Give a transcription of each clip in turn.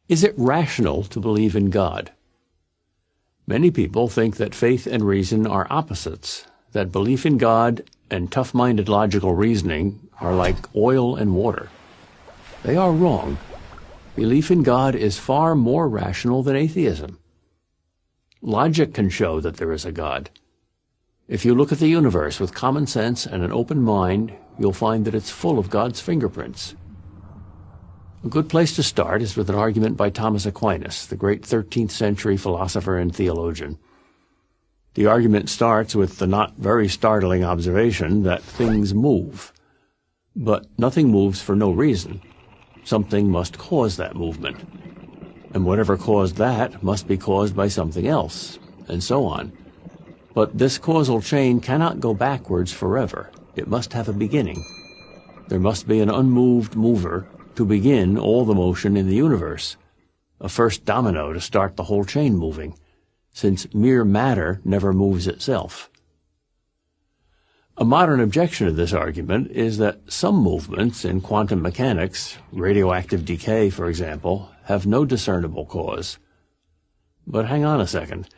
Is it rational to believe in God? Many people think that faith and reason are opposites, that belief in God and tough-minded logical reasoning are like oil and water. They are wrong. Belief in God is far more rational than atheism. Logic can show that there is a God. If you look at the universe with common sense and an open mind, you'll find that it's full of God's fingerprints. A good place to start is with an argument by Thomas Aquinas, the great 13th century philosopher and theologian. The argument starts with the not very startling observation that things move. But nothing moves for no reason. Something must cause that movement. And whatever caused that must be caused by something else, and so on. But this causal chain cannot go backwards forever. It must have a beginning. There must be an unmoved mover to begin all the motion in the universe, a first domino to start the whole chain moving, since mere matter never moves itself. A modern objection to this argument is that some movements in quantum mechanics, radioactive decay, for example, have no discernible cause. But hang on a second.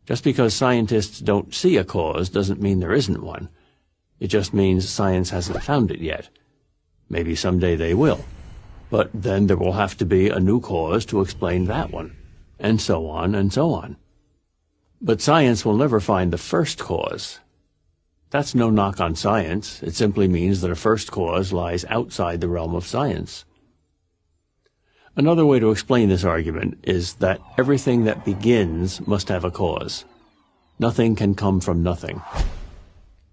Just because scientists don't see a cause doesn't mean there isn't one. It just means science hasn't found it yet. Maybe someday they will. But then there will have to be a new cause to explain that one, and so on and so on. But science will never find the first cause. That's no knock on science. It simply means that a first cause lies outside the realm of science. Another way to explain this argument is that everything that begins must have a cause. Nothing can come from nothing.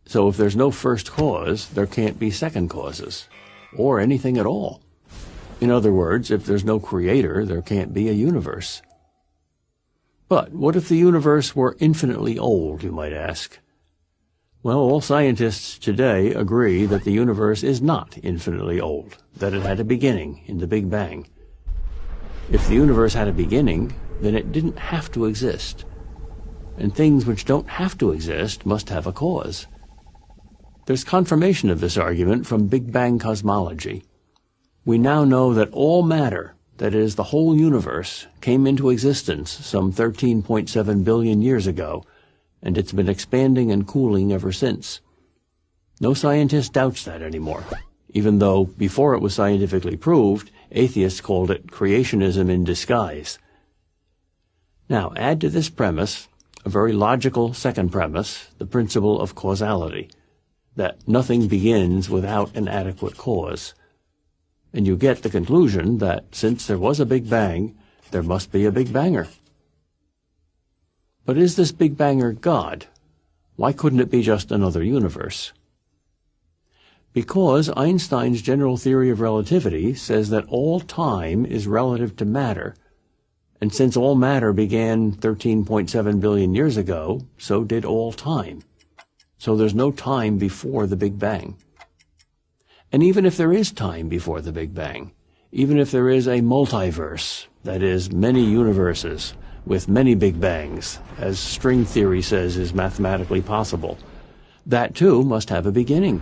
So if there's no first cause, there can't be second causes, or anything at all. In other words, if there's no creator, there can't be a universe. But what if the universe were infinitely old, you might ask? Well, all scientists today agree that the universe is not infinitely old, that it had a beginning in the Big Bang. If the universe had a beginning, then it didn't have to exist. And things which don't have to exist must have a cause. There's confirmation of this argument from Big Bang cosmology. We now know that all matter, that is, the whole universe, came into existence some 13.7 billion years ago, and it's been expanding and cooling ever since. No scientist doubts that anymore, even though, before it was scientifically proved, atheists called it creationism in disguise. Now, add to this premise a very logical second premise, the principle of causality, that nothing begins without an adequate cause. And you get the conclusion that since there was a Big Bang, there must be a Big Banger. But is this Big Banger God? Why couldn't it be just another universe? Because Einstein's general theory of relativity says that all time is relative to matter, and since all matter began 13.7 billion years ago, so did all time. So there's no time before the Big Bang. And even if there is time before the Big Bang, even if there is a multiverse, that is, many universes with many Big Bangs, as string theory says is mathematically possible, that too must have a beginning.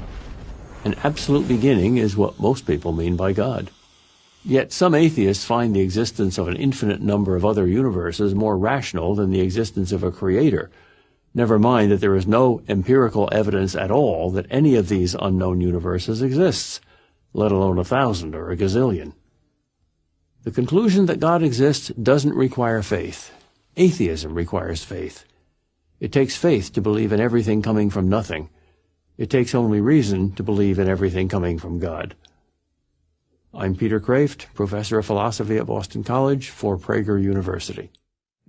An absolute beginning is what most people mean by God. Yet some atheists find the existence of an infinite number of other universes more rational than the existence of a creator. Never mind that there is no empirical evidence at all that any of these unknown universes exists, let alone 1,000 or a gazillion. The conclusion that God exists doesn't require faith. Atheism requires faith. It takes faith to believe in everything coming from nothing. It takes only reason to believe in everything coming from God. I'm Peter Kraft, professor of philosophy at Boston College for Prager University.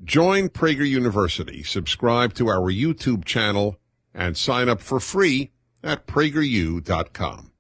Join Prager University, subscribe to our YouTube channel, and sign up for free at prageru.com.